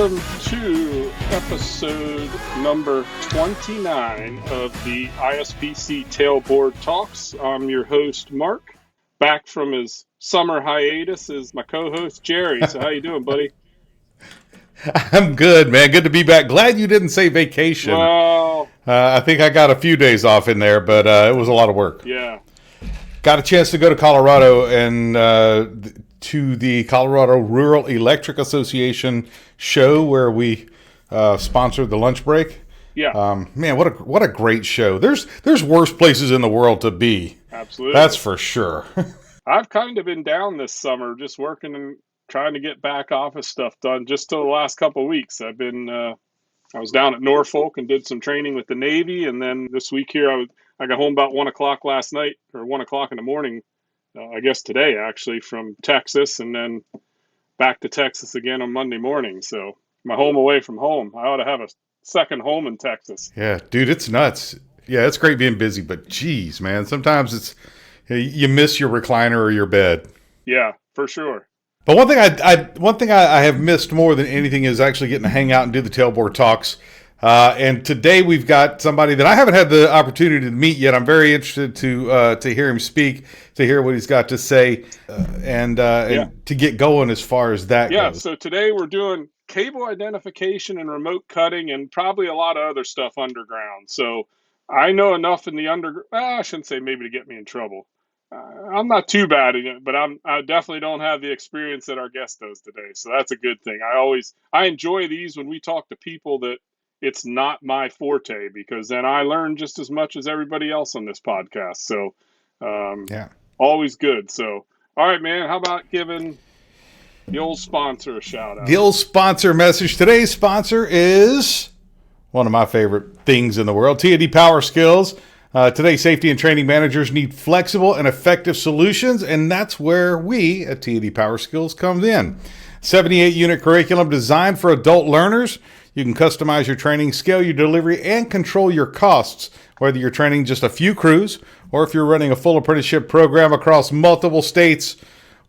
Welcome to episode number 29 of the ISPC Tailboard Talks. I'm your host, Mark. Back from his summer hiatus is my co-host, Jerry. So how you doing, buddy? I'm good, man. Good to be back. Glad you didn't say vacation. Well, I think I got a few days off in there, but it was a lot of work. yeah. Got a chance to go to Colorado and to the Colorado Rural Electric Association show where we sponsored the lunch break. Yeah. Man, what a great show. There's worse places in the world to be. Absolutely. That's for sure. I've kind of been down this summer just working and trying to get back office stuff done just till the last couple of weeks. I was down at Norfolk and did some training with the Navy, and then this week here I got home about 1 o'clock last night, or 1 o'clock in the morning, I guess today actually, from Texas, and then back to Texas again on Monday morning. So my home away from home. I ought to have a second home in Texas. Yeah, dude, it's nuts. Yeah, it's great being busy, but geez, man, sometimes you miss your recliner or your bed. Yeah, for sure. But one thing I have missed more than anything is actually getting to hang out and do the tailboard talks. And today we've got somebody that I haven't had the opportunity to meet yet. I'm very interested to hear him speak, to hear what he's got to say, and to get going as far as that goes. Yeah, so today we're doing cable identification and remote cutting and probably a lot of other stuff underground. So I know enough in the I shouldn't say maybe to get me in trouble. I'm not too bad at it, but I definitely don't have the experience that our guest does today. So that's a good thing. I enjoy these when we talk to people that it's not my forte, because then I learn just as much as everybody else on this podcast. So, always good. So, all right, man, how about giving the old sponsor a shout out? The old sponsor message. Today's sponsor is one of my favorite things in the world, T&D PowerSkills. Today, safety and training managers need flexible and effective solutions, and that's where we at T&D PowerSkills comes in. 78-unit curriculum designed for adult learners. You can customize your training, scale your delivery, and control your costs, whether you're training just a few crews or if you're running a full apprenticeship program across multiple states.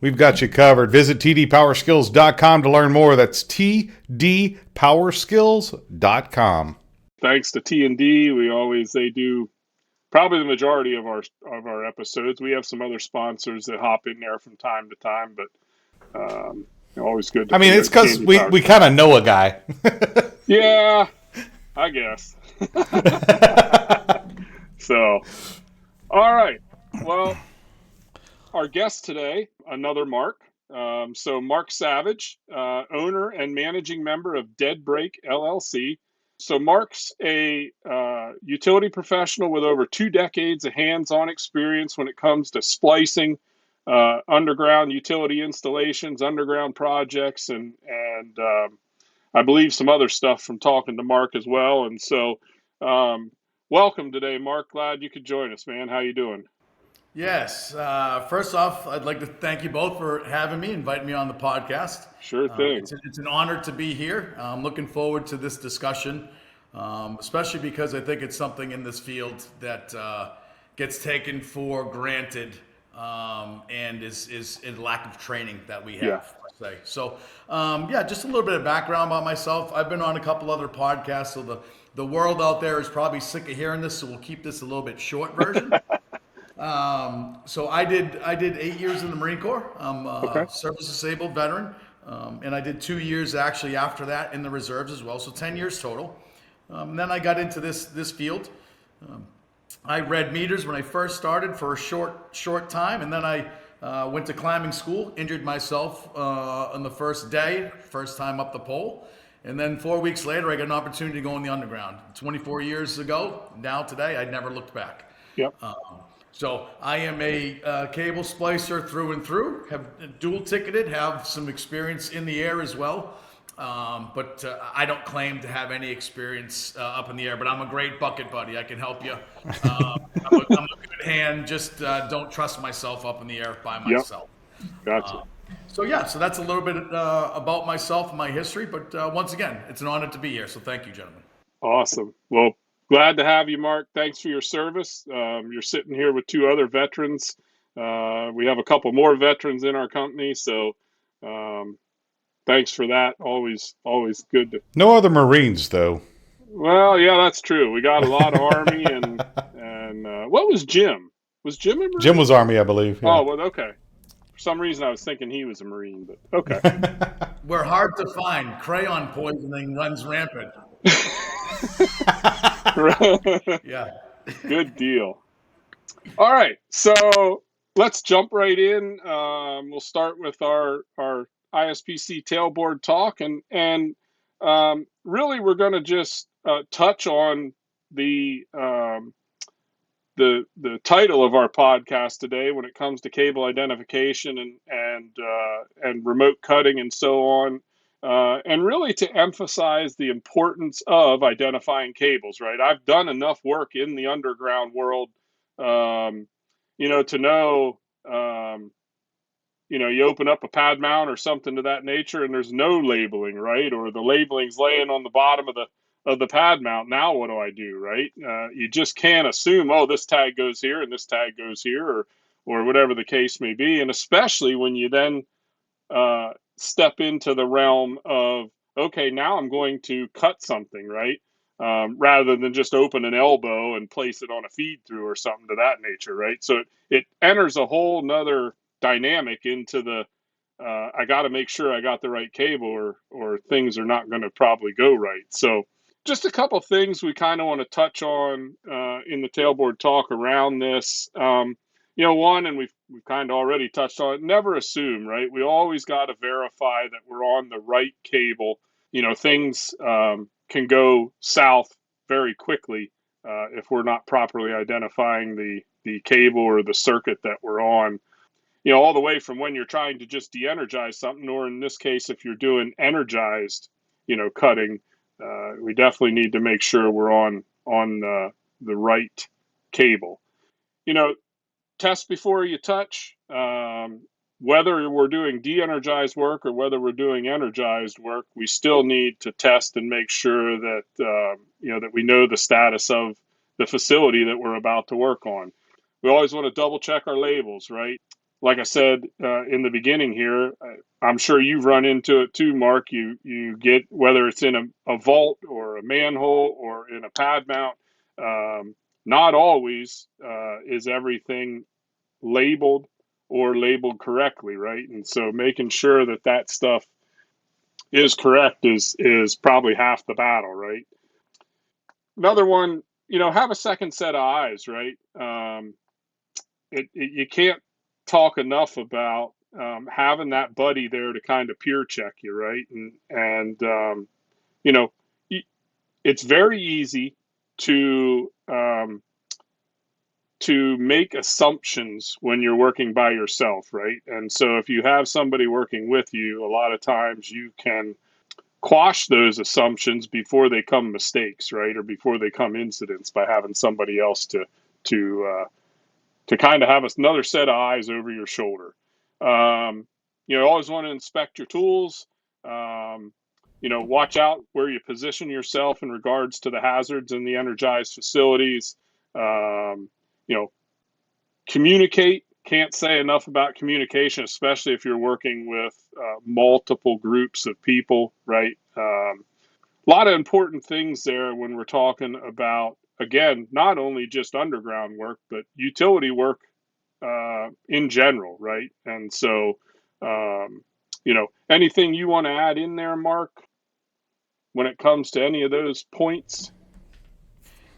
We've got you covered. Visit tdpowerskills.com to learn more. That's tdpowerskills.com. Thanks to T&D, they do probably the majority of our episodes. We have some other sponsors that hop in there from time to time, but always good. It's because we kind of know a guy. Yeah, I guess. So, all right. Well, our guest today, another Mark. So Mark Savage, owner and managing member of Deadbreak, LLC. So Mark's a utility professional with over 2 decades of hands-on experience when it comes to splicing, underground utility installations, underground projects, and I believe some other stuff from talking to Mark as well. And so welcome today, Mark. Glad you could join us, man. How you doing? Yes. First off, I'd like to thank you both for having me, inviting me on the podcast. Sure thing. It's an honor to be here. I'm looking forward to this discussion, especially because I think it's something in this field that gets taken for granted and is a lack of training that we have, per se. So, just a little bit of background about myself. I've been on a couple other podcasts, so the world out there is probably sick of hearing this, so we'll keep this a little bit short version. So I did 8 years in the Marine Corps. I'm a service disabled veteran. And I did 2 years actually after that in the reserves as well. So 10 years total. And then I got into this field. I read meters when I first started for a short time. And then I went to climbing school, injured myself on the first day, first time up the pole. And then 4 weeks later, I got an opportunity to go in the underground. 24 years ago, now today, I never looked back. Yep. So I am a cable splicer through and through, have dual ticketed, have some experience in the air as well. But I don't claim to have any experience up in the air, but I'm a great bucket buddy. I can help you. I'm a good hand, just don't trust myself up in the air by myself. Yep. Gotcha. So that's a little bit about myself and my history. But once again, it's an honor to be here. So thank you, gentlemen. Awesome. Well, glad to have you, Mark. Thanks for your service. You're sitting here with 2 other veterans. We have a couple more veterans in our company, so thanks for that. Always good to. No other Marines, though. Well, yeah, that's true. We got a lot of Army and what was Jim? Was Jim a Jim Marine? was Army, I believe. Yeah. Oh, well, okay. For some reason, I was thinking he was a Marine, but okay. We're hard to find. Crayon poisoning runs rampant. Yeah. Good deal. All right, so let's jump right in. We'll start with our ISPC Tailboard Talk, and really we're going to just touch on the the title of our podcast today when it comes to cable identification and remote cutting and so on, and really to emphasize the importance of identifying cables. Right, I've done enough work in the underground world, to know. You open up a pad mount or something to that nature, and there's no labeling, right? Or the labeling's laying on the bottom of the pad mount. Now what do I do, right? You just can't assume, oh, this tag goes here and this tag goes here, or whatever the case may be. And especially when you then step into the realm of, okay, now I'm going to cut something, right? Rather than just open an elbow and place it on a feed through or something to that nature, right? So it enters a whole nother dynamic into the I got to make sure I got the right cable or things are not going to probably go right. So just a couple things we kind of want to touch on in the tailboard talk around this. One, and we've kind of already touched on it, never assume, right? We always got to verify that we're on the right cable. Things can go south very quickly if we're not properly identifying the cable or the circuit that we're on. All the way from when you're trying to just de-energize something, or in this case, if you're doing energized, cutting, we definitely need to make sure we're on the right cable. Test before you touch. Whether we're doing de-energized work or whether we're doing energized work, we still need to test and make sure that that we know the status of the facility that we're about to work on. We always want to double check our labels, right? Like I said in the beginning here, I'm sure you've run into it too, Mark. You get, whether it's in a vault or a manhole or in a pad mount, not always is everything labeled or labeled correctly, right? And so making sure that stuff is correct is probably half the battle, right? Another one, have a second set of eyes, right? You can't talk enough about having that buddy there to kind of peer check you, right? And it's very easy to make assumptions when you're working by yourself, right? And so if you have somebody working with you, a lot of times you can quash those assumptions before they come mistakes, right? Or before they come incidents by having somebody else to kind of have another set of eyes over your shoulder. Always want to inspect your tools. Watch out where you position yourself in regards to the hazards in the energized facilities. Communicate. Can't say enough about communication, especially if you're working with multiple groups of people, right? A lot of important things there when we're talking about, again, not only just underground work, but utility work in general, right? And so, anything you want to add in there, Mark, when it comes to any of those points?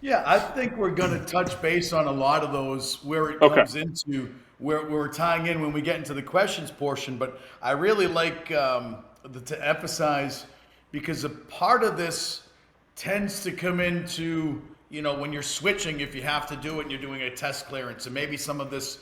Yeah, I think we're going to touch base on a lot of those where it Okay. comes into where we're tying in when we get into the questions portion. But I really like to emphasize, because a part of this tends to come into, when you're switching, if you have to do it and you're doing a test clearance, and maybe some of this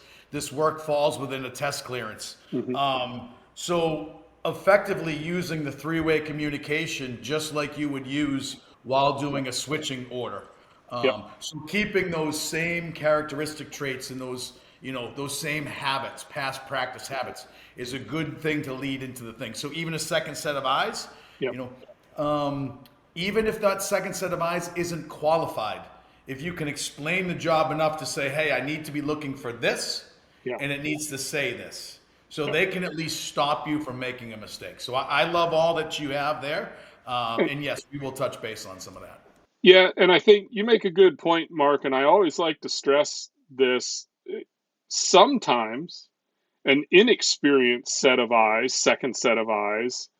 work falls within a test clearance. Mm-hmm. So effectively using the three-way communication just like you would use while doing a switching order. Yep. So keeping those same characteristic traits and those same habits, past practice habits, is a good thing to lead into the thing. So even a second set of eyes, Yep. Even if that second set of eyes isn't qualified, if you can explain the job enough to say, hey, I need to be looking for this, Yeah. and it needs to say this. So they can at least stop you from making a mistake. So I love all that you have there. And yes, we will touch base on some of that. Yeah, and I think you make a good point, Mark, and I always like to stress this. Sometimes an inexperienced set of eyes, second set of eyes,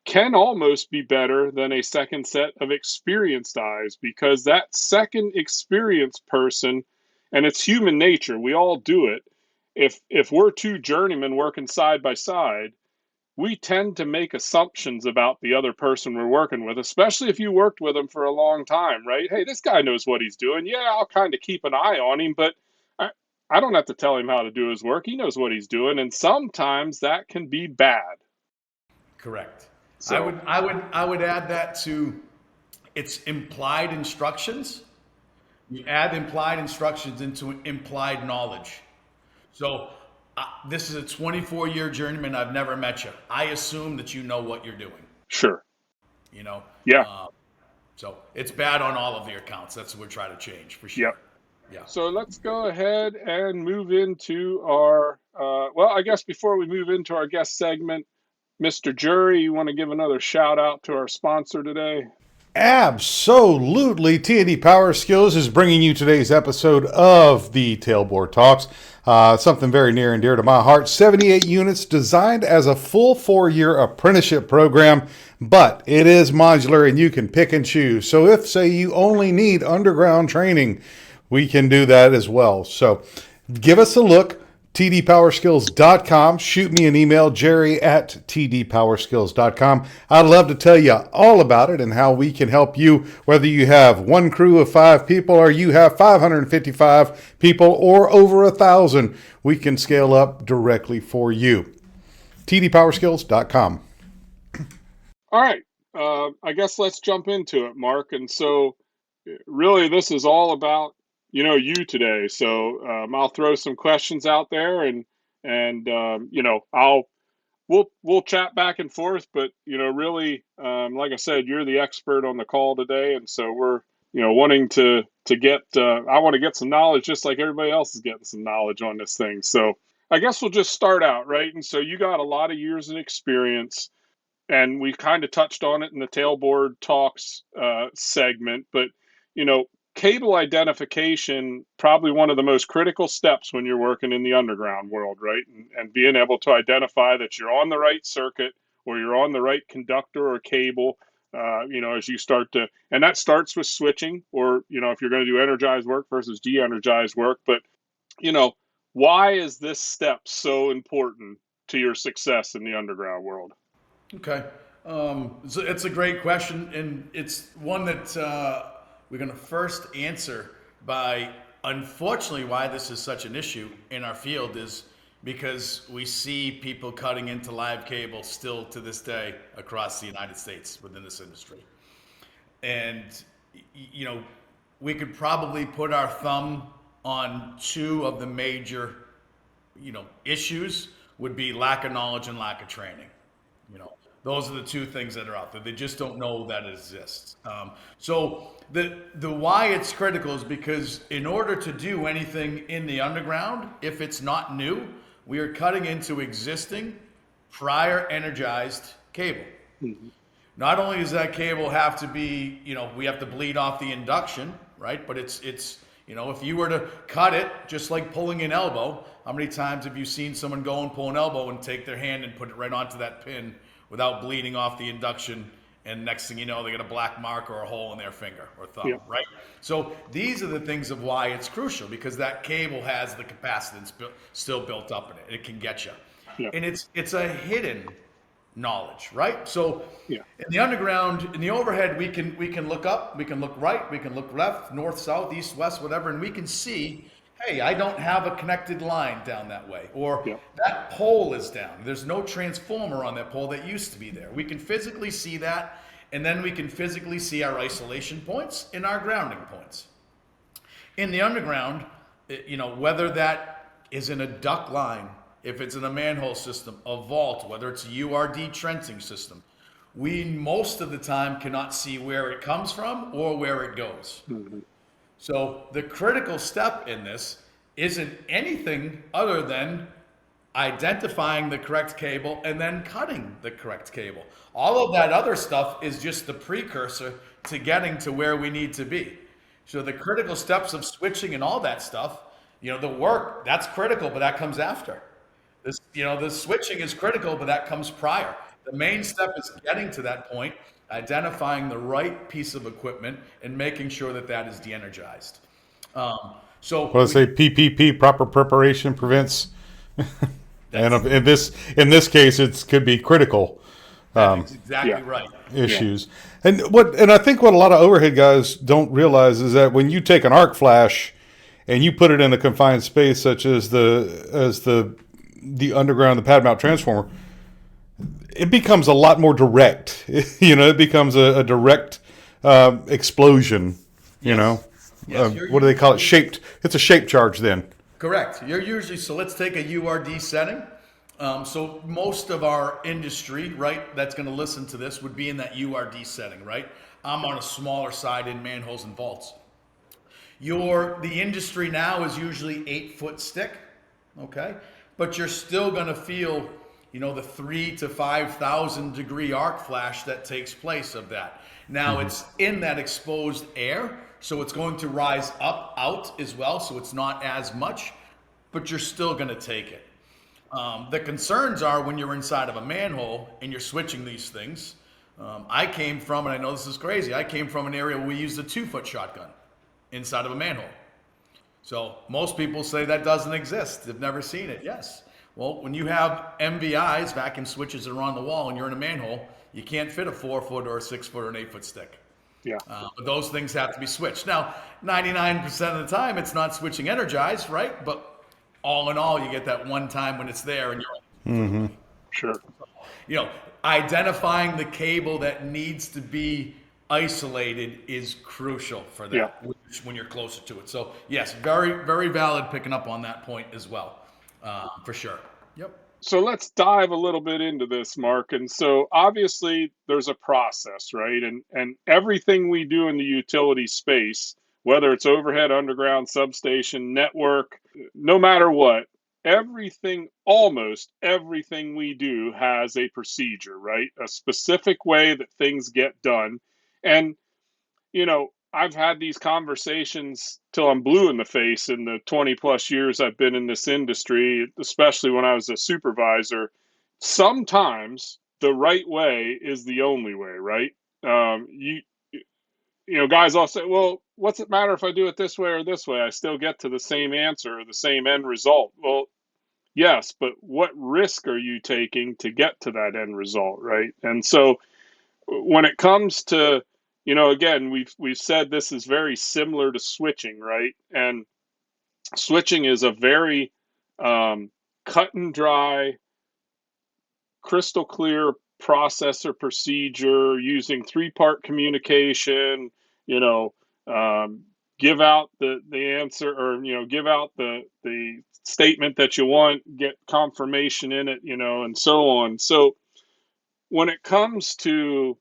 can almost be better than a second set of experienced eyes, because that second experienced person, and it's human nature, we all do it. If we're two journeymen working side by side, we tend to make assumptions about the other person we're working with, especially if you worked with them for a long time, right? Hey, this guy knows what he's doing. Yeah, I'll kind of keep an eye on him, but I, I don't have to tell him how to do his work. He knows what he's doing, and sometimes that can be bad. Correct. So, I would add that to its implied instructions. You add implied instructions into implied knowledge. So this is a 24-year journeyman. I've never met you. I assume that you know what you're doing. sure. You know, Yeah. so it's bad on all of the accounts. That's what we're trying to change for sure. Yep. Yeah. So let's go ahead and move into our, well, I guess before we move into our guest segment, Mr. Jury, you want to give another shout out to our sponsor today? Absolutely. T&D Power Skills is bringing you today's episode of the Tailboard Talks. Something very near and dear to my heart. 78 units designed as a full 4-year apprenticeship program, but it is modular and you can pick and choose. So if, say, you only need underground training, we can do that as well. So give us a look. tdpowerskills.com. Shoot me an email, jerry@tdpowerskills.com. I'd love to tell you all about it and how we can help you, whether you have one crew of 5 people or you have 555 people or over 1,000. We can scale up directly for you. tdpowerskills.com. All right. I guess let's jump into it, Mark. And so really this is all about, you today. So I'll throw some questions out there, and we'll chat back and forth, but really, like I said, you're the expert on the call today, and so we're wanting to get I want to get some knowledge just like everybody else is getting some knowledge on this thing. So I guess we'll just start out, right? And so you got a lot of years of experience, and we kind of touched on it in the Tailboard Talks segment, but cable identification, probably one of the most critical steps when you're working in the underground world, right? And being able to identify that you're on the right circuit or you're on the right conductor or cable, as you start to, and that starts with switching, or, if you're going to do energized work versus de-energized work. But, why is this step so important to your success in the underground world? Okay. So it's a great question, and it's one that we're going to first answer by, unfortunately, why this is such an issue in our field is because we see people cutting into live cable still to this day across the United States within this industry. And, we could probably put our thumb on 2 of the major, issues would be lack of knowledge and lack of training. Those are the 2 things that are out there. They just don't know that it exists. So the why it's critical is because in order to do anything in the underground, if it's not new, we are cutting into existing prior energized cable. Mm-hmm. Not only does that cable have to be, we have to bleed off the induction, right? But it's if you were to cut it, just like pulling an elbow, how many times have you seen someone go and pull an elbow and take their hand and put it right onto that pin without bleeding off the induction, and next thing you know, they get a black mark or a hole in their finger or thumb, Yeah. right? So these are the things of why it's crucial, because that cable has the capacitance still built up in it. It can get you. Yeah. And it's a hidden knowledge, right? So Yeah. in the underground, in the overhead, we can look up, we can look right, we can look left, north, south, east, west, whatever, and we can see, hey, I don't have a connected line down that way, or Yeah. that pole is down. There's no transformer on that pole that used to be there. We can physically see that, and then we can physically see our isolation points and our grounding points. In the underground, whether that is in a duct line, if it's in a manhole system, a vault, whether it's a URD trenching system, we most of the time cannot see where it comes from or where it goes. Mm-hmm. So the critical step in this isn't anything other than identifying the correct cable, and then cutting the correct cable. All of that other stuff is just the precursor to getting to where we need to be. So the critical steps of switching and all that stuff, the work, that's critical, but that comes after. The switching is critical, but that comes prior. The main step is getting to that point, identifying the right piece of equipment, and making sure that that is de-energized. So What I say, PPP, proper preparation prevents. And in this case, it could be critical that's exactly right. issues. And I think what a lot of overhead guys don't realize is that when you take an arc flash and you put it in a confined space, such as the underground, the pad mount transformer, it becomes a lot more direct. It becomes a direct explosion. Yes. What do they call it? Shaped. It's a shape charge then. Correct. So let's take a URD setting. So most of our industry, right, that's going to listen to this would be in that URD setting, right? I'm on a smaller side in manholes and vaults. The industry now is usually 8-foot stick, okay? But you're still going to feel, the 3,000 to 5,000 degree arc flash that takes place of that. Now it's in that exposed air, so it's going to rise up, out as well, so it's not as much, but you're still going to take it. The concerns are when you're inside of a manhole and you're switching these things. I came from, and I know this is crazy, I came from an area where we used a 2-foot shotgun inside of a manhole. So most people say that doesn't exist. They've never seen it. Yes. Well, when you have MVIs, vacuum switches that are on the wall, and you're in a manhole, you can't fit a 4-foot or a 6-foot or an 8-foot stick. Yeah. But those things have to be switched. Now, 99% of the time, it's not switching energized, right? But all in all, you get that one time when it's there and you're Sure. Identifying the cable that needs to be isolated is crucial for that when you're closer to it. So yes, very, very valid picking up on that point as well, for sure. Yep. So let's dive a little bit into this, Mark. And so obviously there's a process, right? And everything we do in the utility space, whether it's overhead, underground, substation, network, no matter what, almost everything we do has a procedure, right? A specific way that things get done. And, I've had these conversations till I'm blue in the face in the 20 plus years I've been in this industry, especially when I was a supervisor. Sometimes the right way is the only way, right? Guys all say, well, what's it matter if I do it this way or this way? I still get to the same answer or the same end result. Well, yes, but what risk are you taking to get to that end result, right? And so when it comes to, again, we've said this is very similar to switching, right? And switching is a very cut and dry, crystal clear process or procedure using 3-part communication, give out the answer or, give out the statement that you want, get confirmation in it, and so on. So when it comes to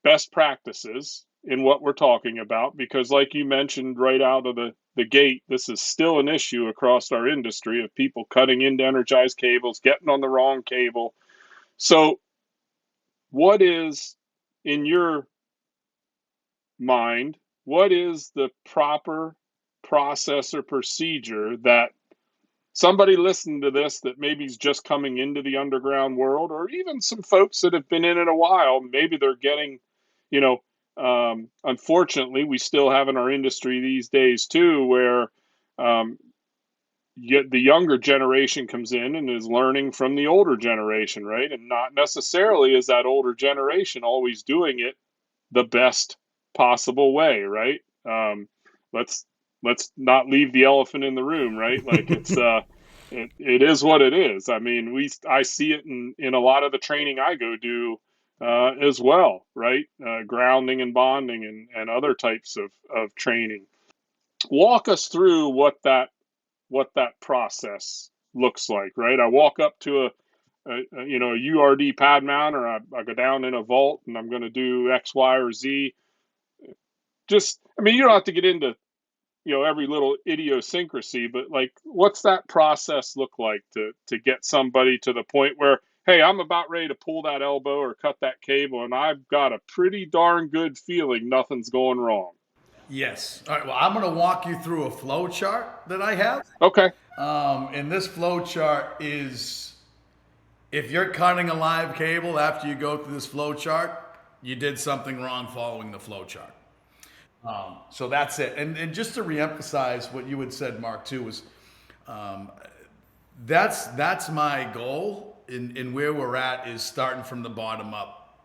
best practices in what we're talking about, because like you mentioned right out of the gate, this is still an issue across our industry of people cutting into energized cables, getting on the wrong cable. So what is, in your mind, what is the proper process or procedure that somebody listening to this that maybe is just coming into the underground world, or even some folks that have been in it a while, maybe they're getting, unfortunately, we still have in our industry these days too, where the younger generation comes in and is learning from the older generation, right? And not necessarily is that older generation always doing it the best possible way, right? Let's not leave the elephant in the room, right? Like it is what it is. I mean, I see it in a lot of the training I go do as well, right? Grounding and bonding and other types of training. Walk us through what that process looks like, right? I walk up to a URD pad mount, or I go down in a vault and I'm going to do X, Y, or Z. You don't have to get into every little idiosyncrasy, but like, what's that process look like to get somebody to the point where, hey, I'm about ready to pull that elbow or cut that cable, and I've got a pretty darn good feeling nothing's going wrong? Yes. All right. Well, I'm going to walk you through a flow chart that I have. Okay. And this flow chart is, if you're cutting a live cable after you go through this flow chart, you did something wrong following the flow chart. So that's it. And just to reemphasize what you had said, Mark, too, was that's my goal in where we're at, is starting from the bottom up,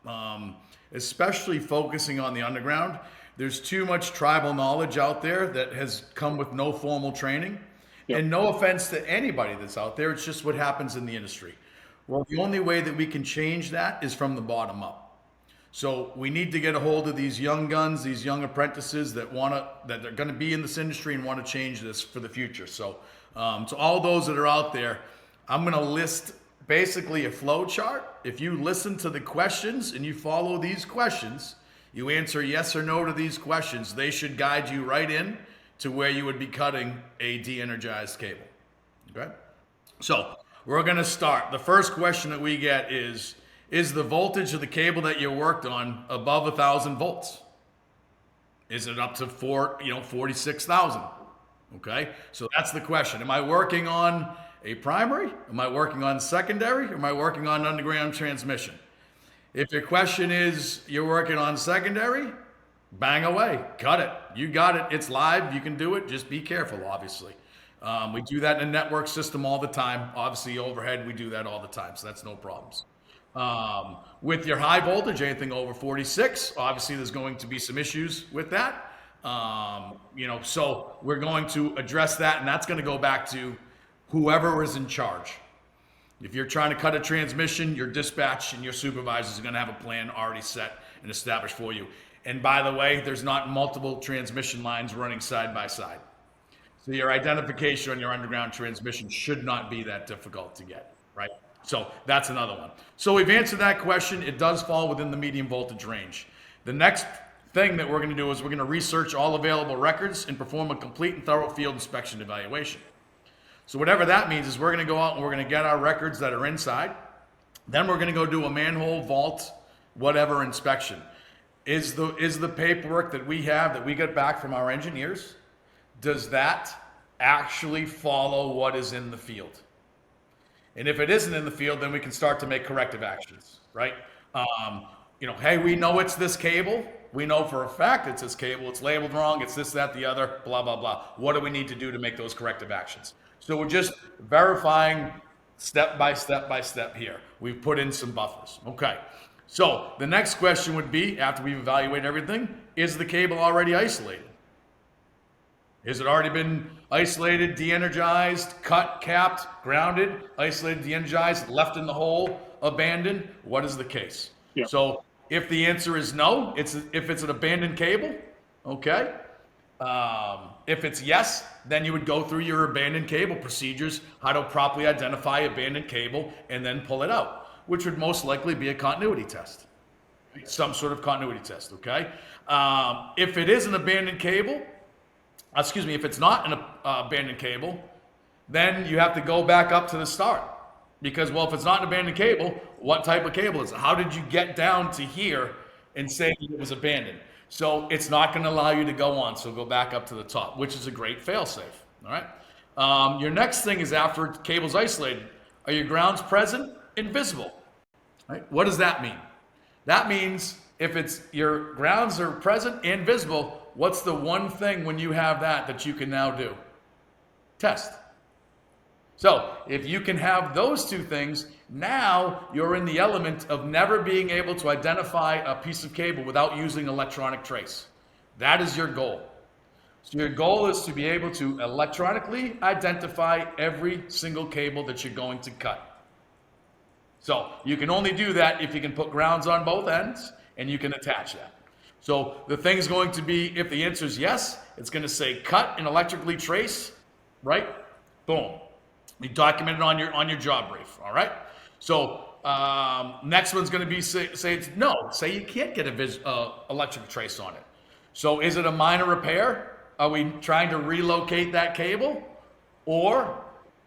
especially focusing on the underground. There's too much tribal knowledge out there that has come with no formal training. Yep. And no offense to anybody that's out there, it's just what happens in the industry. Well, the only way that we can change that is from the bottom up. So we need to get a hold of these young guns, these young apprentices that are going to be in this industry and want to change this for the future. So to all those that are out there, I'm going to list basically a flow chart. If you listen to the questions and you follow these questions, you answer yes or no to these questions, they should guide you right in to where you would be cutting a de-energized cable. Okay? So we're going to start. The first question that we get is the voltage of the cable that you worked on above 1,000 volts? Is it up to 46,000? Okay, so that's the question. Am I working on a primary? Am I working on secondary? Or am I working on underground transmission? If your question is you're working on secondary, bang away, cut it. You got it. It's live. You can do it. Just be careful, obviously. We do that in a network system all the time. Obviously, overhead, we do that all the time, so that's no problems. With your high voltage, anything over 46, obviously there's going to be some issues with that. So we're going to address that, and that's going to go back to whoever is in charge. If you're trying to cut a transmission, your dispatch and your supervisors are going to have a plan already set and established for you. And by the way, there's not multiple transmission lines running side by side. So your identification on your underground transmission should not be that difficult to get, right? So that's another one. So we've answered that question. It does fall within the medium voltage range. The next thing that we're going to do is we're going to research all available records and perform a complete and thorough field inspection evaluation. So whatever that means is we're going to go out and we're going to get our records that are inside. Then we're going to go do a manhole, vault, whatever inspection. Is the paperwork that we have, that we get back from our engineers, does that actually follow what is in the field? And if it isn't in the field, then we can start to make corrective actions, right? Hey, we know it's this cable. We know for a fact it's this cable. It's labeled wrong. It's this, that, the other, blah, blah, blah. What do we need to do to make those corrective actions? So we're just verifying step by step by step here. We've put in some buffers. Okay. So the next question would be, after we've evaluated everything, is the cable already isolated? Has it already been isolated, de-energized, cut, capped, grounded, isolated, de-energized, left in the hole, abandoned? What is the case? Yeah. So if the answer is no, if it's an abandoned cable, okay. If it's yes, then you would go through your abandoned cable procedures, how to properly identify abandoned cable, and then pull it out, which would most likely be a continuity test, some sort of continuity test, okay? If it is an abandoned cable, if it's not an abandoned cable, then you have to go back up to the start. Because, well, if it's not an abandoned cable, what type of cable is it? How did you get down to here and say it was abandoned? So it's not going to allow you to go on. So go back up to the top, which is a great fail-safe. All right. Your next thing is, after cable's isolated, are your grounds present and visible? Right? What does that mean? That means if it's your grounds are present and visible, what's the one thing when you have that you can now do? Test. So if you can have those two things, now you're in the element of never being able to identify a piece of cable without using electronic trace. That is your goal. So your goal is to be able to electronically identify every single cable that you're going to cut. So you can only do that if you can put grounds on both ends and you can attach that. So the thing is going to be, if the answer is yes, it's going to say cut and electrically trace, right? Boom. You document it on your job brief, all right? So next one's going to be say it's no. Say you can't get a electric trace on it. So is it a minor repair? Are we trying to relocate that cable? Or,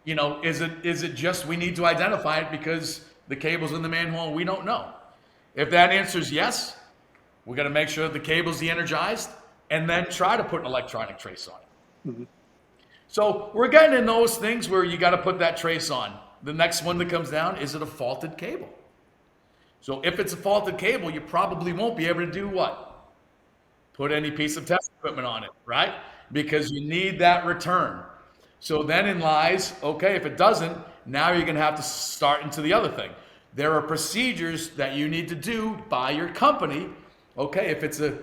is it just we need to identify it because the cable's in the manhole and we don't know? If that answer is yes, we're going to make sure that the cable's de-energized and then try to put an electronic trace on it. Mm-hmm. So we're getting in those things where you got to put that trace on. The next one that comes down, is it a faulted cable? So if it's a faulted cable, you probably won't be able to do what? Put any piece of test equipment on it, right? Because you need that return. So then in lies, okay, if it doesn't, now you're going to have to start into the other thing. There are procedures that you need to do by your company. Okay, if it's a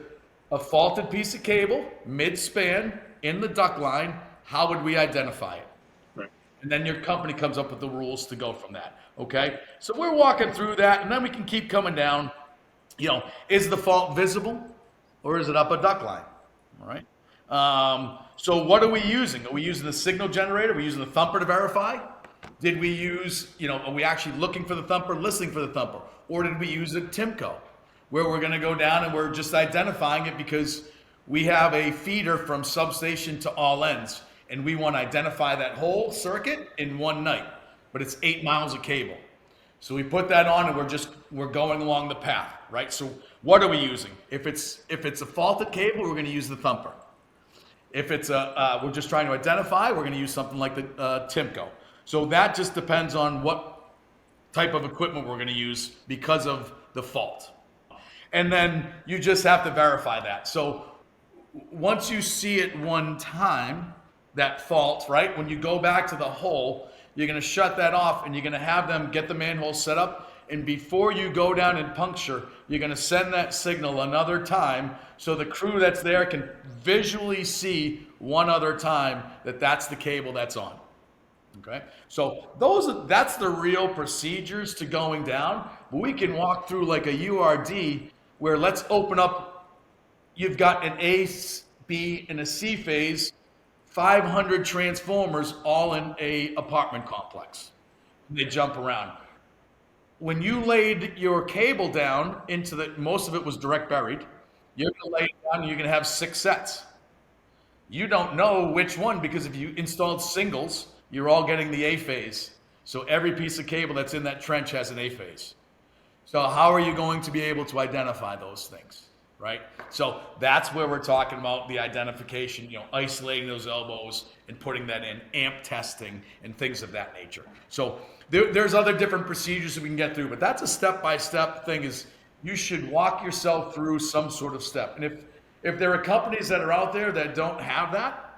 faulted piece of cable, mid-span, in the duct line, how would we identify it? Right. And then your company comes up with the rules to go from that. Okay, so we're walking through that, and then we can keep coming down. Is the fault visible, or is it up a duct line? All right. So what are we using? Are we using the signal generator? Are we using the thumper to verify? Did we use, are we actually looking for the thumper, listening for the thumper? Or did we use a TIMCO, where we're going to go down and we're just identifying it because we have a feeder from substation to all ends, and we want to identify that whole circuit in one night, but it's 8 miles of cable. So we put that on and we're going along the path, right? So what are we using? If it's a faulted cable, we're going to use the thumper. If it's we're just trying to identify, we're going to use something like the TIMCO. So that just depends on what type of equipment we're going to use because of the fault. And then you just have to verify that. So once you see it one time, that fault, right? When you go back to the hole, you're going to shut that off and you're going to have them get the manhole set up. And before you go down and puncture, you're going to send that signal another time so the crew that's there can visually see one other time that that's the cable that's on. Okay, so that's the real procedures to going down. But we can walk through like a URD where let's open up. You've got an A, B, and a C phase, 500 transformers all in a apartment complex. They jump around. When you laid your cable down most of it was direct buried. You're going to lay it down and you're going to have 6 sets. You don't know which one because if you installed singles, you're all getting the A phase. So every piece of cable that's in that trench has an A phase. So how are you going to be able to identify those things, right? So that's where we're talking about the identification, isolating those elbows and putting that in, amp testing and things of that nature. So there's other different procedures that we can get through, but that's a step-by-step thing. Is you should walk yourself through some sort of step. And if there are companies that are out there that don't have that,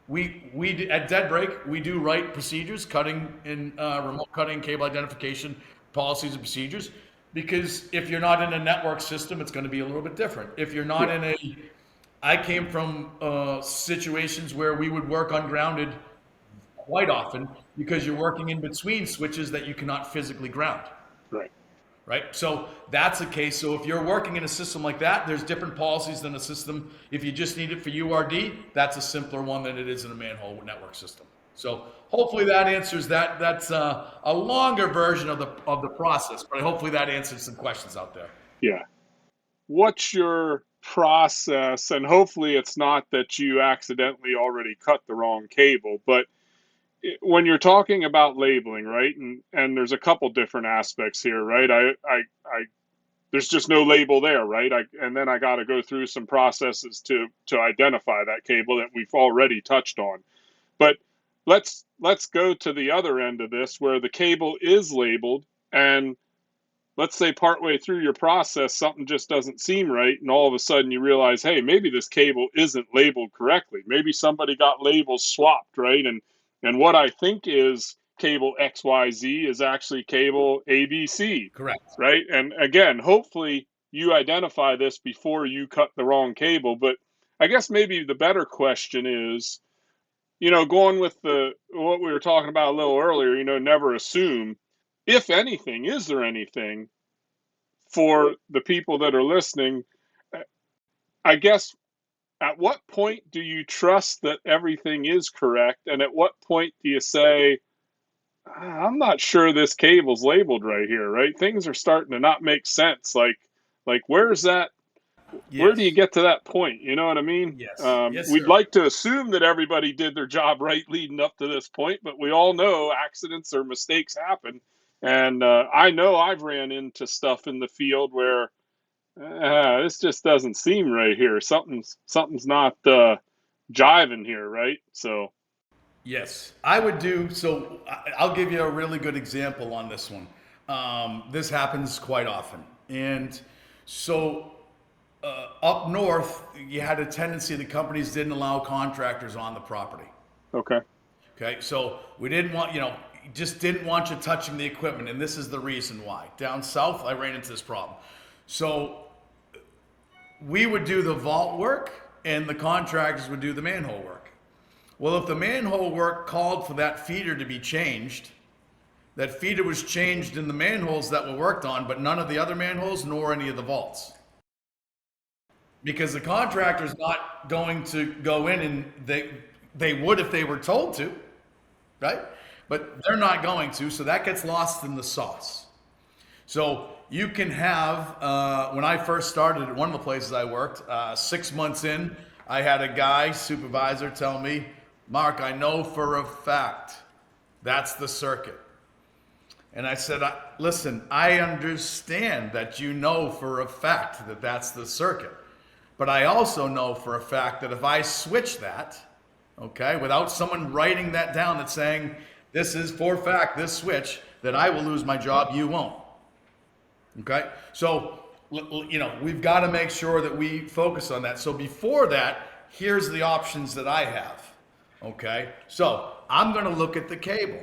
we at Deadbreak, we do write procedures, cutting and remote cutting, cable identification policies and procedures. Because if you're not in a network system, it's going to be a little bit different. If you're not I came from situations where we would work ungrounded quite often because you're working in between switches that you cannot physically ground. Right. So that's the case. So if you're working in a system like that, there's different policies than a system. If you just need it for URD, that's a simpler one than it is in a manhole network system. So hopefully that answers that. That's a longer version of the process, but hopefully that answers some questions out there. Yeah. What's your process? And hopefully it's not that you accidentally already cut the wrong cable, but when you're talking about labeling, right? And there's a couple different aspects here, right? There's just no label there, right? And then I got to go through some processes to identify that cable that we've already touched on. But let's go to the other end of this where the cable is labeled, and let's say partway through your process something just doesn't seem right, and all of a sudden you realize, hey, maybe this cable isn't labeled correctly. Maybe somebody got labels swapped, right? And what I think is cable XYZ is actually cable ABC. Correct. Right? And again, hopefully you identify this before you cut the wrong cable. But I guess maybe the better question is, going with what we were talking about a little earlier, never assume. If anything, is there anything for the people that are listening? I guess, at what point do you trust that everything is correct? And at what point do you say, I'm not sure this cable's labeled right here, right? Things are starting to not make sense. Like where's that where do you Yes. get to that point? You know what I mean? Yes. Yes, We'd sir. like to assume that everybody did their job right leading up to this point, but we all know accidents or mistakes happen. And I know I've ran into stuff in the field where this just doesn't seem right here. Something's not jiving here, right? So, Yes, I would do. So I'll give you a really good example on this one. This happens quite often. And so up north, you had a tendency the companies didn't allow contractors on the property. okay, Okay, so we didn't want, just didn't want you touching the equipment. And this is the reason why. Down south, I ran into this problem. So we would do the vault work and the contractors would do the manhole work. Well, if the manhole work called for that feeder to be changed, that feeder was changed in the manholes that were worked on, but none of the other manholes nor any of the vaults. Because the contractor's not going to go in, and they would if they were told to, right? But they're not going to, so that gets lost in the sauce. So you can have, when I first started at one of the places I worked, 6 months in, I had a guy, supervisor, tell me, Mark, I know for a fact that's the circuit. And I said, listen, I understand that you know for a fact that that's the circuit. But I also know for a fact that if I switch that, okay, without someone writing that down that's saying, this is for a fact, this switch, that I will lose my job, you won't. Okay? So, we've got to make sure that we focus on that. So before that, here's the options that I have. Okay? So, I'm going to look at the cable.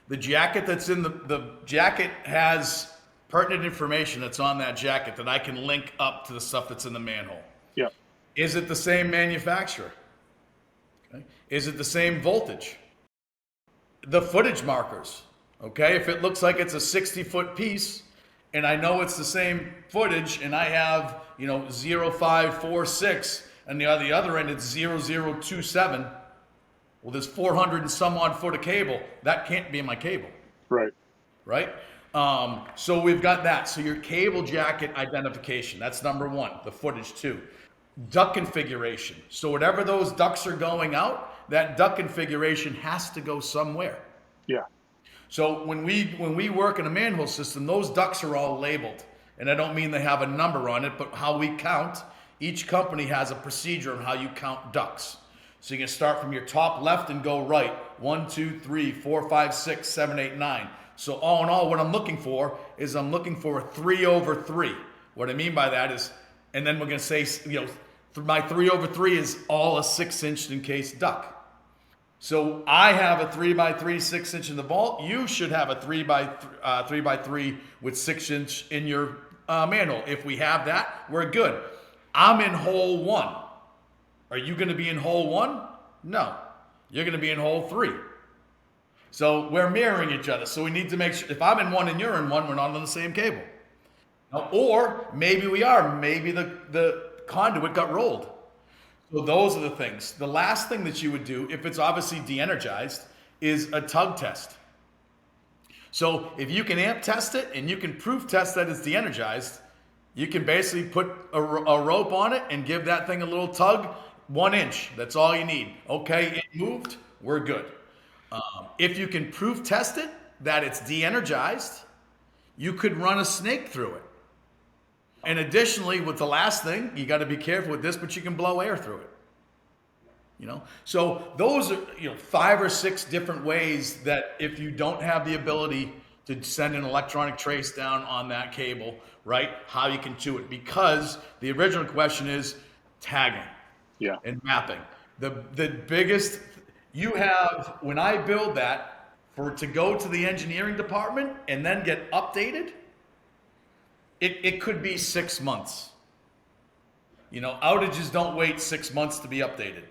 The jacket that's in the jacket has pertinent information that's on that jacket that I can link up to the stuff that's in the manhole. yeah, Is it the same manufacturer? Okay. Is it the same voltage? The footage markers. Okay, if it looks like it's a 60-foot piece and I know it's the same footage and I have, 0546 and the other end it's 0027, well, there's 400 and some odd foot of cable. That can't be my cable, right, right? So we've got that. So your cable jacket identification, that's number one. The footage, two. Duct configuration. So whatever those ducts are going out, that duct configuration has to go somewhere. yeah, So when we work in a manhole system, those ducts are all labeled. And I don't mean they have a number on it, but how we count. Each company has a procedure on how you count ducts. So you can start from your top left and go right. 1, 2, 3, 4, 5, 6, 7, 8, 9. So all in all, what I'm looking for is I'm looking for a 3/3. What I mean by that is, and then we're going to say, my 3/3 is all a 6-inch encased duct. So I have a 3x3 6-inch in the vault. You should have a 3x3 with 6-inch in your manhole. If we have that, we're good. I'm in hole 1. Are you going to be in hole 1? No. You're going to be in hole 3. So we're mirroring each other. So we need to make sure, if I'm in 1 and you're in 1, we're not on the same cable. Or maybe we are. Maybe the conduit got rolled. So those are the things. The last thing that you would do, if it's obviously de-energized, is a tug test. So if you can amp test it and you can proof test that it's de-energized, you can basically put a rope on it and give that thing a little tug, 1 inch. That's all you need. Okay, it moved, we're good. If you can proof test it, that it's de-energized, you could run a snake through it. And additionally, with the last thing, you got to be careful with this, but you can blow air through it. So those are 5 or 6 different ways that if you don't have the ability to send an electronic trace down on that cable, right, how you can do it. Because the original question is tagging yeah, and mapping. The biggest you have, when I build that, for it to go to the engineering department and then get updated, it could be 6 months. Outages don't wait 6 months to be updated.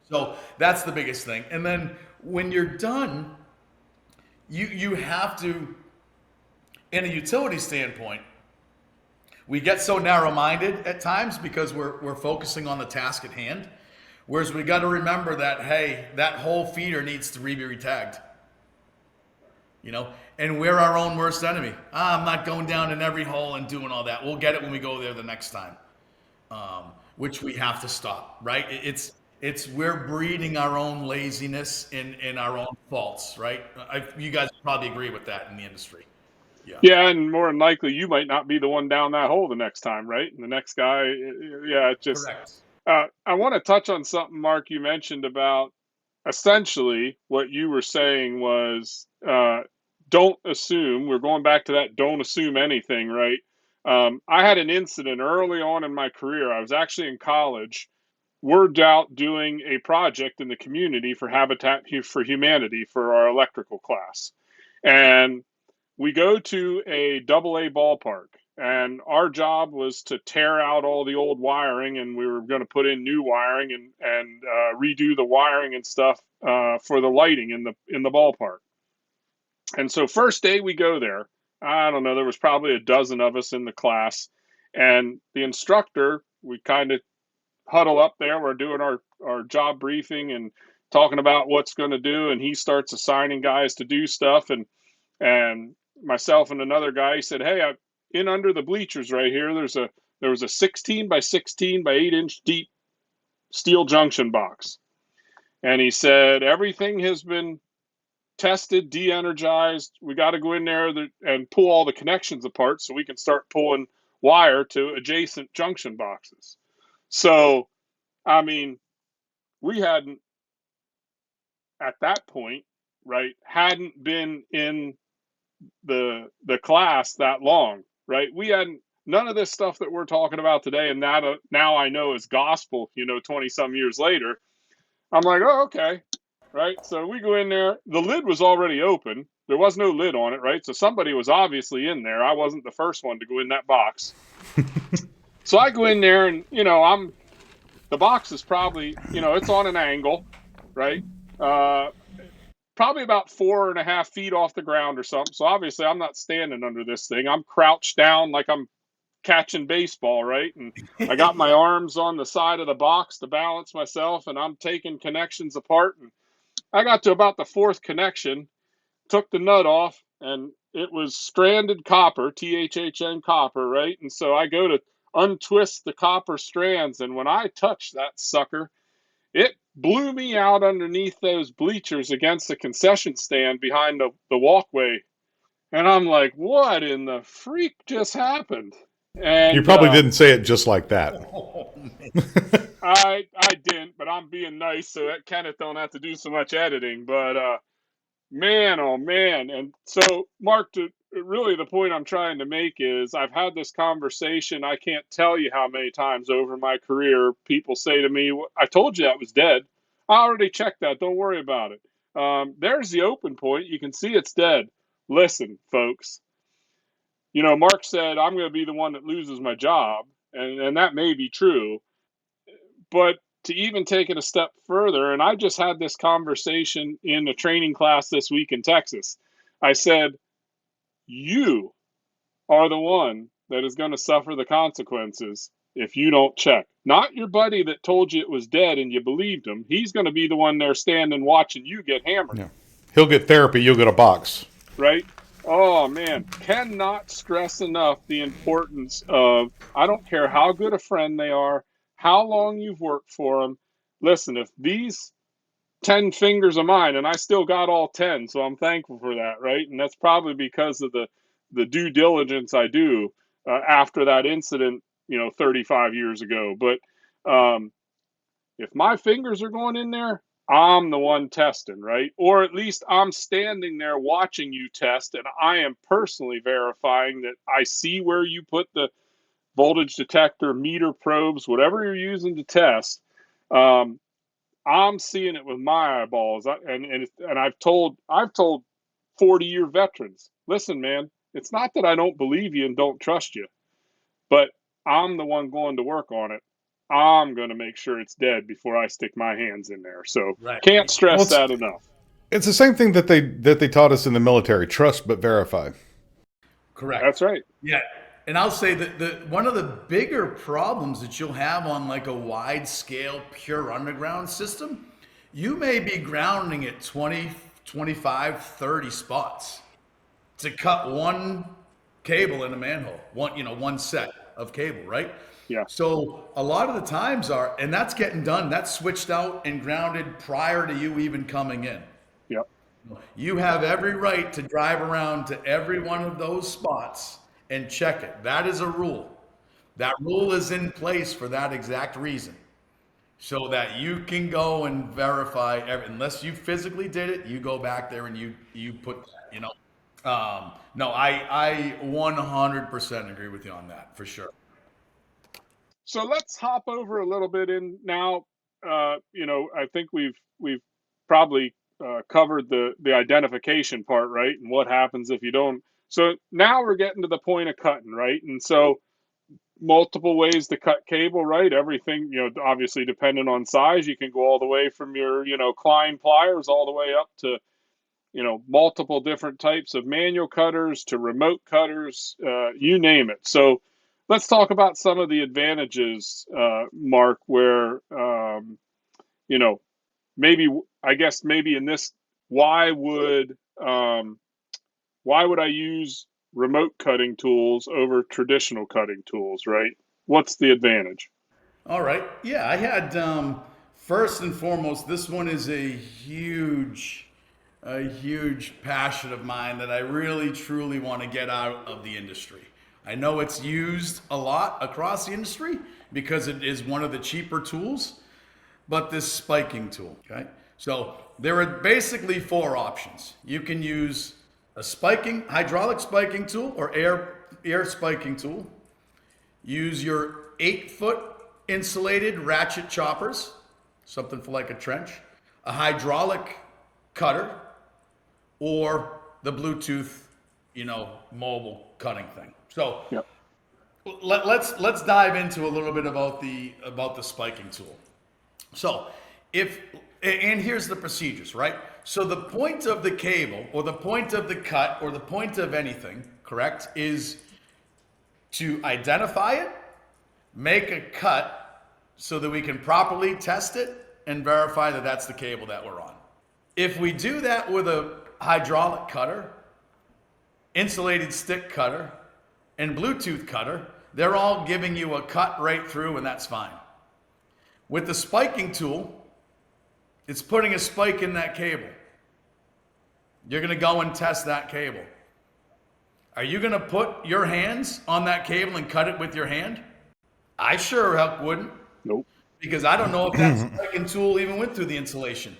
So that's the biggest thing. And then when you're done, you have to, in a utility standpoint, we get so narrow-minded at times because we're focusing on the task at hand. Whereas we got to remember that, hey, that whole feeder needs to be retagged. and we're our own worst enemy. I'm not going down in every hole and doing all that. We'll get it when we go there the next time, which we have to stop, right? It's we're breeding our own laziness and our own faults, right? You guys probably agree with that in the industry. Yeah. Yeah, and more than likely, you might not be the one down that hole the next time, right? And the next guy, yeah, it just. Correct. I want to touch on something, Mark, you mentioned about essentially what you were saying was don't assume. We're going back to that don't assume anything, right? I had an incident early on in my career. I was actually in college. We're out doing a project in the community for Habitat for Humanity for our electrical class. And we go to a AA ballpark, and our job was to tear out all the old wiring, and we were going to put in new wiring and redo the wiring and stuff for the lighting in the ballpark. And so first day we go there, I don't know, there was probably a dozen of us in the class, and the instructor, we kind of huddle up there. We're doing our job briefing and talking about what's going to do, and he starts assigning guys to do stuff, and myself and another guy, he said, "Hey, in under the bleachers right here, there was a 16 by 16 by 8-inch deep steel junction box." And he said, "Everything has been tested, de-energized. We got to go in there and pull all the connections apart so we can start pulling wire to adjacent junction boxes." So, I mean, we hadn't, at that point, right, hadn't been in the class that long, right? We hadn't, none of this stuff that we're talking about today, and that now I know is gospel, 20 some years later. I'm like, oh, okay, right? So we go in there. The lid was already open. There was no lid on it, right? So somebody was obviously in there. I wasn't the first one to go in that box. So I go in there, and the box is probably, it's on an angle, right? Probably about 4.5 feet off the ground or something. So obviously I'm not standing under this thing. I'm crouched down like I'm catching baseball, right? And I got my arms on the side of the box to balance myself, and I'm taking connections apart. And I got to about the fourth connection, took the nut off, and it was stranded copper, THHN copper, right? And so I go to untwist the copper strands, and when I touched that sucker, it blew me out underneath those bleachers against the concession stand behind the walkway. And I'm like, what in the freak just happened? And You probably didn't say it just like that. I didn't, but I'm being nice, so that Kenneth don't have to do so much editing. But man, oh man. And so, Mark, really the point I'm trying to make is I've had this conversation. I can't tell you how many times over my career people say to me, "I told you that was dead. I already checked that. Don't worry about it." There's the open point. You can see it's dead. Listen, folks, Mark said, I'm going to be the one that loses my job. And that may be true. But to even take it a step further, and I just had this conversation in a training class this week in Texas. I said, you are the one that is going to suffer the consequences if you don't check. Not your buddy that told you it was dead and you believed him. He's going to be the one there standing watching you get hammered. Yeah. He'll get therapy, you'll get a box. Right? Oh, man. Cannot stress enough the importance of, I don't care how good a friend they are, how long you've worked for them. Listen, if these 10 fingers of mine, and I still got all 10, so I'm thankful for that, right? And that's probably because of the due diligence I do after that incident, 35 years ago. But if my fingers are going in there, I'm the one testing, right? Or at least I'm standing there watching you test, and I am personally verifying that I see where you put the voltage detector, meter probes, whatever you're using to test. I'm seeing it with my eyeballs, and I've told 40-year veterans, listen, man, it's not that I don't believe you and don't trust you, but I'm the one going to work on it. I'm going to make sure it's dead before I stick my hands in there. So Right. Can't stress that enough. It's the same thing that they taught us in the military: trust but verify. Correct. That's right. Yeah. And I'll say that one of the bigger problems that you'll have on like a wide scale pure underground system, you may be grounding at 20, 25, 30 spots. to cut one cable in a manhole, one set of cable, right? Yeah. So a lot of the times and that's getting done, that's switched out and grounded prior to you even coming in. Yep. You have every right to drive around to every one of those spots and check it. That is a rule. That rule is in place for that exact reason. So that you can go and verify unless you physically did it, you go back there and you put that, no, I 100% agree with you on that for sure. So let's hop over a little bit in now. I think we've probably covered the identification part, right? And what happens if you don't. So now we're getting to the point of cutting, right? And so multiple ways to cut cable, right? Everything, obviously depending on size, you can go all the way from your, Klein pliers all the way up to, multiple different types of manual cutters to remote cutters, you name it. So let's talk about some of the advantages, Mark, where, maybe in this, why would I use remote cutting tools over traditional cutting tools, right? What's the advantage? All right. Yeah, I had first and foremost, this one is a huge passion of mine that I really truly want to get out of the industry. I know it's used a lot across the industry because it is one of the cheaper tools, but this spiking tool, okay? So there are basically 4 options. You can use a hydraulic spiking tool or air spiking tool. Use your 8-foot insulated ratchet choppers, something for like a trench, a hydraulic cutter, or the Bluetooth, mobile cutting thing. So Yep. let's dive into a little bit about the spiking tool. So and here's the procedures, right? So the point of the cable or the point of the cut or the point of anything, correct, is to identify it, make a cut so that we can properly test it and verify that that's the cable that we're on. If we do that with a hydraulic cutter, insulated stick cutter, and Bluetooth cutter, they're all giving you a cut right through and that's fine. With the spiking tool, it's putting a spike in that cable. You're going to go and test that cable. Are you going to put your hands on that cable and cut it with your hand? I sure help wouldn't. Nope. Because I don't know if that spiking tool even went through the insulation.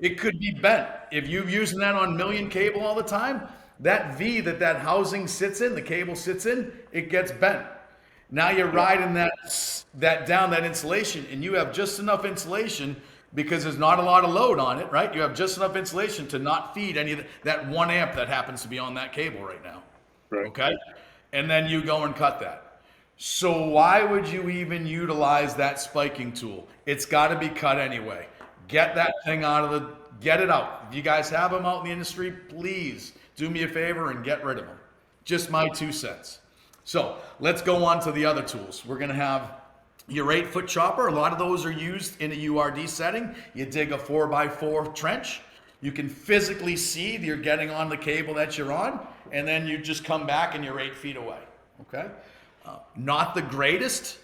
It could be bent. If you're using that on million cable all the time, that V that housing sits in, the cable sits in, it gets bent. Now you're riding that down that insulation, and you have just enough insulation because there's not a lot of load on it, right? You have just enough insulation to not feed any of that 1 amp that happens to be on that cable right now. Right. Okay? And then you go and cut that. So why would you even utilize that spiking tool? It's got to be cut anyway. Get that thing get it out. If you guys have them out in the industry, please do me a favor and get rid of them. Just my 2 cents. So let's go on to the other tools. We're going to have your 8-foot chopper. A lot of those are used in a URD setting. You dig a 4x4 trench. You can physically see that you're getting on the cable that you're on, and then you just come back and you're 8 feet away. Okay? Not the greatest,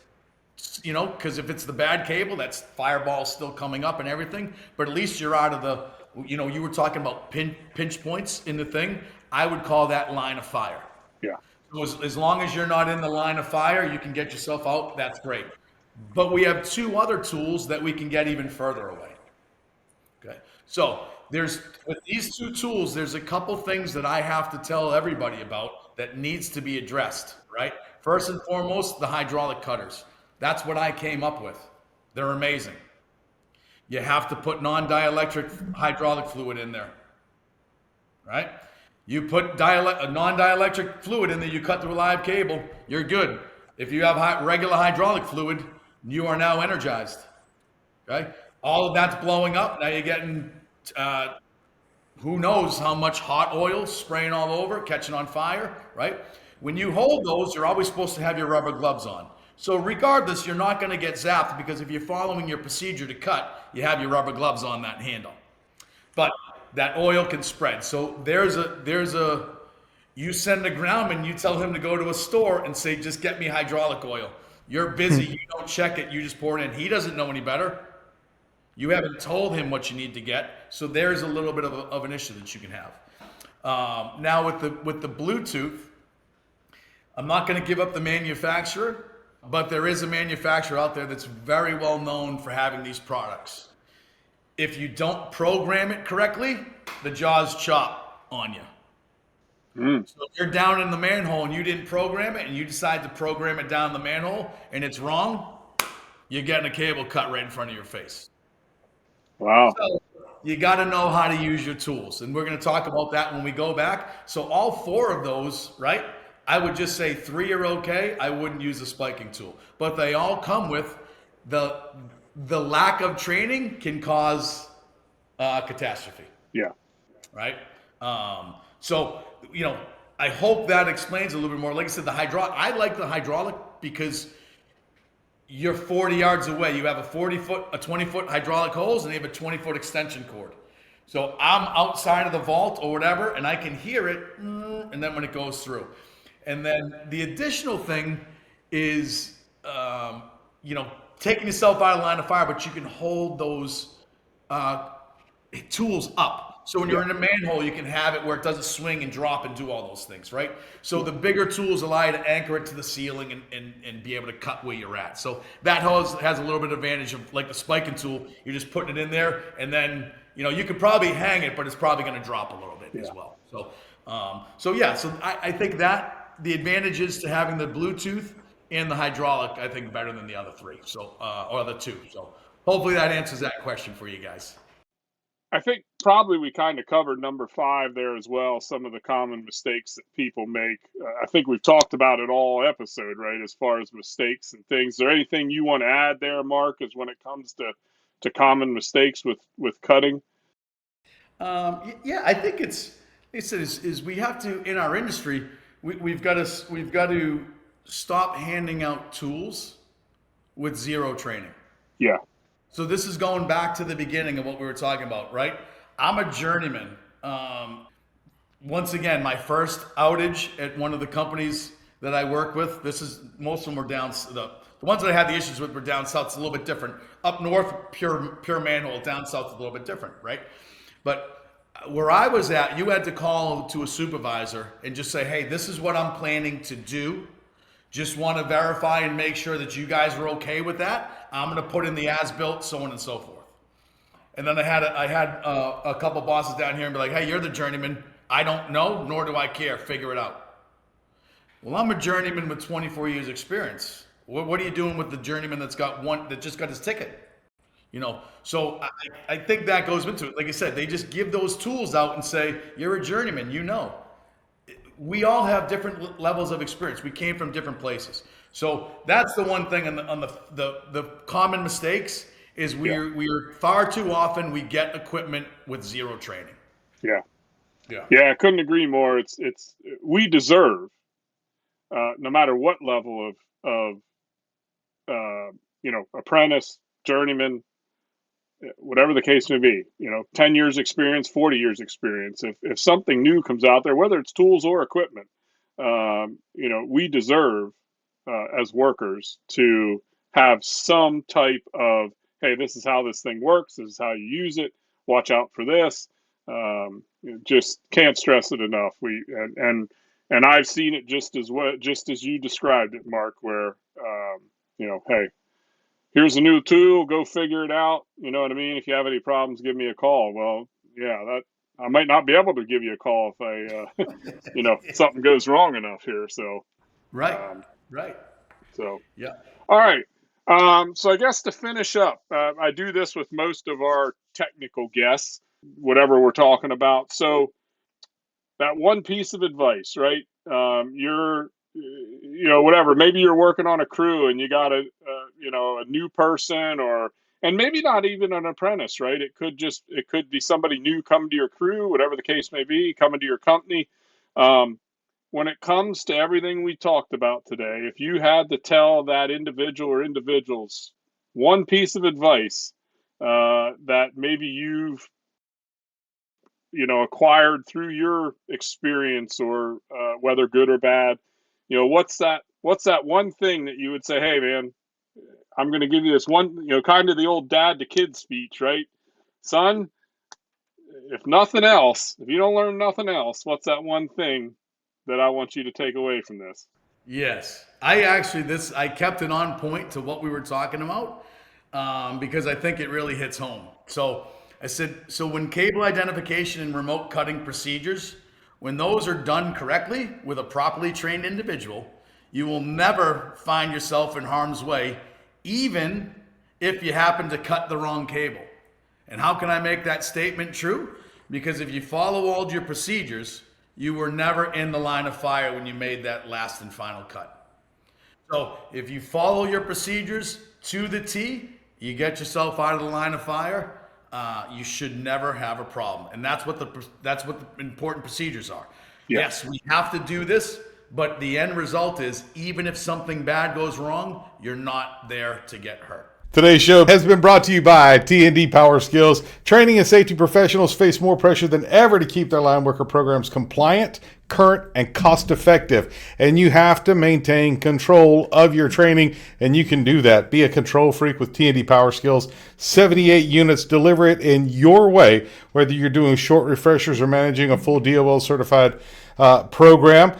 because if it's the bad cable, that's fireball still coming up and everything, but at least you're out of the, you were talking about pinch points in the thing. I would call that line of fire. Yeah. So as long as you're not in the line of fire, you can get yourself out. That's great. But we have 2 other tools that we can get even further away. Okay. So with these 2 tools, there's a couple things that I have to tell everybody about that needs to be addressed, right? First and foremost, the hydraulic cutters. That's what I came up with. They're amazing. You have to put non-dielectric hydraulic fluid in there, right? You put non-dielectric fluid in there, you cut through a live cable, you're good. If you have regular hydraulic fluid, you are now energized, okay? All of that's blowing up. Now you're getting, who knows how much hot oil spraying all over, catching on fire, right? When you hold those, you're always supposed to have your rubber gloves on. So regardless, you're not going to get zapped because if you're following your procedure to cut, you have your rubber gloves on that handle. But that oil can spread. So there's a You send a groundman, you tell him to go to a store and say, just get me hydraulic oil. You're busy, you don't check it, you just pour it in. He doesn't know any better. You haven't told him what you need to get. So there's a little bit of an issue that you can have. Now with the Bluetooth, I'm not going to give up the manufacturer, but there is a manufacturer out there that's very well known for having these products. If you don't program it correctly, the jaws chop on you. So if you're down in the manhole and you didn't program it and you decide to program it down the manhole and it's wrong, you're getting a cable cut right in front of your face. Wow. So you got to know how to use your tools. And we're going to talk about that when we go back. So all 4 of those, right? I would just say 3 are okay. I wouldn't use a spiking tool. But they all come with the lack of training can cause catastrophe. Yeah. Right? So, I hope that explains a little bit more. Like I said, I like the hydraulic because you're 40 yards away. You have a 20-foot hydraulic hose, and you have a 20-foot extension cord. So I'm outside of the vault or whatever, and I can hear it, and then when it goes through. And then the additional thing is, taking yourself out of line of fire, but you can hold those tools up. So when you're in a manhole, you can have it where it doesn't swing and drop and do all those things, right? So the bigger tools allow you to anchor it to the ceiling and be able to cut where you're at. So that has a little bit of advantage of like the spiking tool. You're just putting it in there, and then you could probably hang it, but it's probably going to drop a little bit as well. So I think that the advantages to having the Bluetooth and the hydraulic, I think better than the other 3. So or the 2. So hopefully that answers that question for you guys. I think probably we kind of covered number 5 there as well, some of the common mistakes that people make. I think we've talked about it all episode, right, as far as mistakes and things. Is there anything you want to add there, Mark, as when it comes to common mistakes with cutting? Yeah, I think it's we have to, in our industry, we've got to stop handing out tools with 0 training. Yeah. So this is going back to the beginning of what we were talking about, right? I'm a journeyman. Once again, my first outage at one of the companies that I work with, most of them were down, the ones that I had the issues with were down south. It's a little bit different. Up north, pure manhole. Down south, a little bit different, right? But where I was at, you had to call to a supervisor and just say, hey, this is what I'm planning to do. Just want to verify and make sure that you guys are okay with that. I'm going to put in the as-built, so on and so forth. And then I had a couple bosses down here and be like, hey, you're the journeyman. I don't know, nor do I care. Figure it out. Well, I'm a journeyman with 24 years experience. What are you doing with the journeyman that just got his ticket? So I think that goes into it. Like I said, they just give those tools out and say, you're a journeyman, We all have different levels of experience. We came from different places. So that's the one thing on the common mistakes is we're far too often we get equipment with 0 training. Yeah. I couldn't agree more. It's we deserve, no matter what level of apprentice, journeyman, whatever the case may be, 10 years experience, 40 years experience. If something new comes out there, whether it's tools or equipment, we deserve as workers to have some type of, hey, this is how this thing works. This is how you use it. Watch out for this. Just can't stress it enough. And I've seen it just as you described it, Mark, where, hey, here's a new tool, go figure it out. You know what I mean? If you have any problems, give me a call. Well, yeah, I might not be able to give you a call if I, if something goes wrong enough here. So, right. So, yeah. All right. So I guess to finish up, I do this with most of our technical guests, whatever we're talking about. So that one piece of advice, right? You're whatever, maybe you're working on a crew and you got a new person and maybe not even an apprentice, right? It could be somebody new coming to your crew, whatever the case may be, coming to your company. When it comes to everything we talked about today, if you had to tell that individual or individuals one piece of advice that maybe you've acquired through your experience, or whether good or bad, what's that one thing that you would say, hey man, I'm going to give you this one, kind of the old dad to kid speech, right? Son, if nothing else, if you don't learn nothing else, what's that one thing that I want you to take away from this? Yes. I kept it on point to what we were talking about, because I think it really hits home. So I said, so when cable identification and remote cutting procedures, when those are done correctly with a properly trained individual, you will never find yourself in harm's way, even if you happen to cut the wrong cable. And how can I make that statement true? Because if you follow all your procedures, you were never in the line of fire when you made that last and final cut. So if you follow your procedures to the T, you get yourself out of the line of fire, you should never have a problem. And that's what the important procedures are. Yeah. Yes, we have to do this, but the end result is, even if something bad goes wrong, you're not there to get hurt. Today's show has been brought to you by T&D PowerSkills. Training and safety professionals face more pressure than ever to keep their line worker programs compliant, current, and cost-effective. And you have to maintain control of your training, and you can do that. Be a control freak with T&D PowerSkills. 78 units, deliver it in your way, whether you're doing short refreshers or managing a full DOL certified program.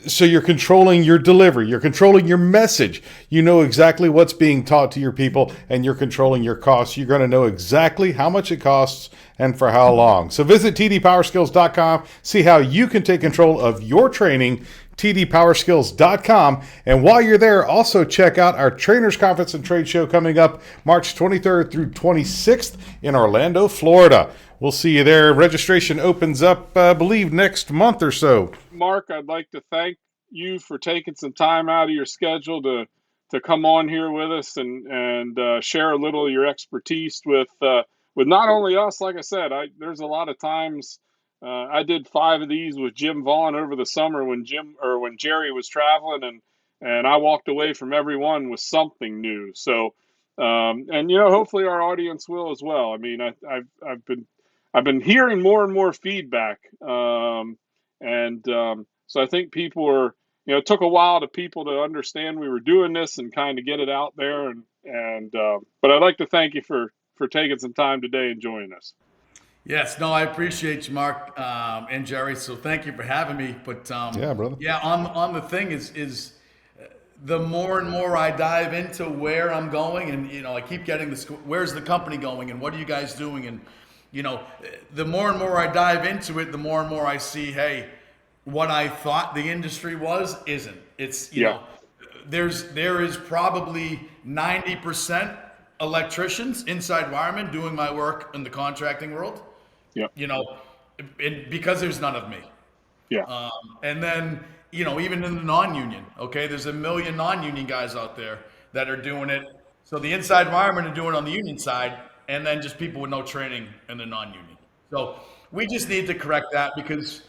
So you're controlling your delivery, you're controlling your message. You know exactly what's being taught to your people, and you're controlling your costs. You're going to know exactly how much it costs and for how long. So visit tdpowerskills.com, see how you can take control of your training, tdpowerskills.com. And while you're there, also check out our Trainers Conference and Trade Show coming up March 23rd through 26th in Orlando, Florida. We'll see you there. Registration opens up, I believe, next month or so. Mark, I'd like to thank you for taking some time out of your schedule to come on here with us and share a little of your expertise with not only us. Like I said, there's a lot of times I did 5 of these with Jim Vaughn over the summer when Jerry was traveling, and I walked away from every one with something new. So, and hopefully our audience will as well. I mean, I've been hearing more and more feedback, so I think people are, it took a while to people to understand we were doing this and kind of get it out there, but I'd like to thank you for taking some time today and joining us. Yes, no, I appreciate you, Mark, and Jerry. So thank you for having me. But yeah, brother. Yeah, on the thing is the more and more I dive into where I'm going, and I keep getting this. Where's the company going, and what are you guys doing? And the more and more I dive into it, the more and more I see, hey, what I thought the industry isn't. It's there is probably 90% electricians, inside wiremen doing my work in the contracting world. Yeah. Because there's none of me. Yeah. And then, even in the non-union, okay, there's a million non-union guys out there that are doing it. So the inside wiremen are doing it on the union side, and then just people with no training in the non-union. So we just need to correct that, because,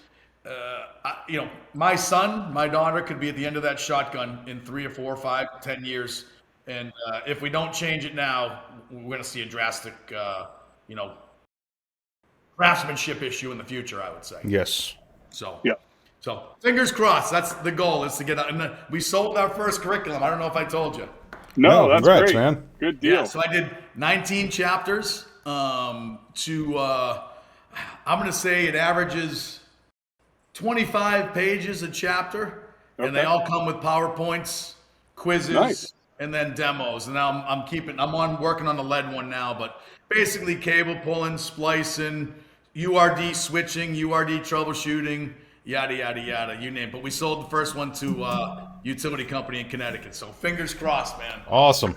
my son, my daughter could be at the end of that shotgun in 3 or 4 or 5, 10 years. And if we don't change it now, we're going to see a drastic, craftsmanship issue in the future, I would say. Yes. So, yeah. So fingers crossed. That's the goal, is to get out. And we sold our first curriculum. I don't know if I told you. No, that's congrats, great, man. Good deal. Yeah, so I did 19 chapters. I'm going to say it averages 25 pages a chapter, and they all come with PowerPoints, quizzes, nice. And then demos. And now I'm working on the lead one now, but basically cable pulling, splicing, URD switching, URD troubleshooting, yada, yada, yada, you name it. But we sold the first one to a utility company in Connecticut. So fingers crossed, man. Awesome.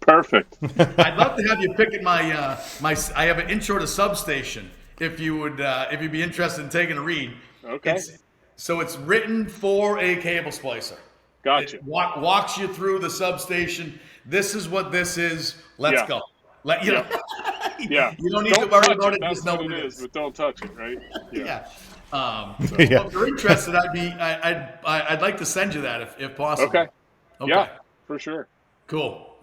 Perfect. I'd love to have you pick at I have an intro to substation, if you'd be interested in taking a read. Okay. It's written for a cable splicer. Gotcha. It walks you through the substation. This is what this is. Let's go. Yeah. You don't need to worry about it. Just know what it is, but don't touch it, right? Yeah. If you're interested, I'd like to send you that if possible. Okay. Yeah, for sure. Cool.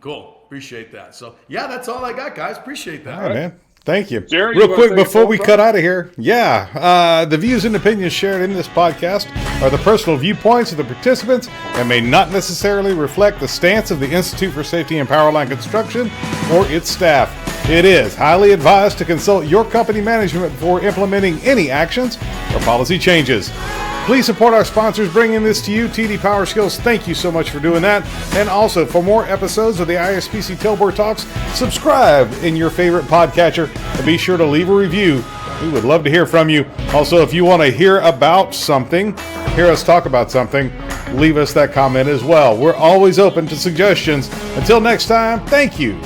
Appreciate that. So that's all I got, guys. Appreciate that. All right, man. Thank you. Jerry, real you quick wanna take before a we full cut out of here, the views and opinions shared in this podcast are the personal viewpoints of the participants and may not necessarily reflect the stance of the Institute for Safety and Powerline Construction or its staff. It is highly advised to consult your company management before implementing any actions or policy changes. Please support our sponsors bringing this to you. TD PowerSkills, thank you so much for doing that. And also, for more episodes of the ISPC Tailboard Talks, subscribe in your favorite podcatcher and be sure to leave a review. We would love to hear from you. Also, if you want to hear about something, hear us talk about something, leave us that comment as well. We're always open to suggestions. Until next time, thank you.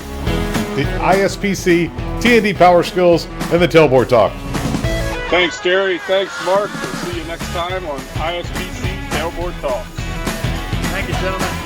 The ISPC, TD PowerSkills, and the Tailboard Talk. Thanks, Jerry. Thanks, Mark. We'll see you next time on ISPC Tailboard Talks. Thank you, gentlemen.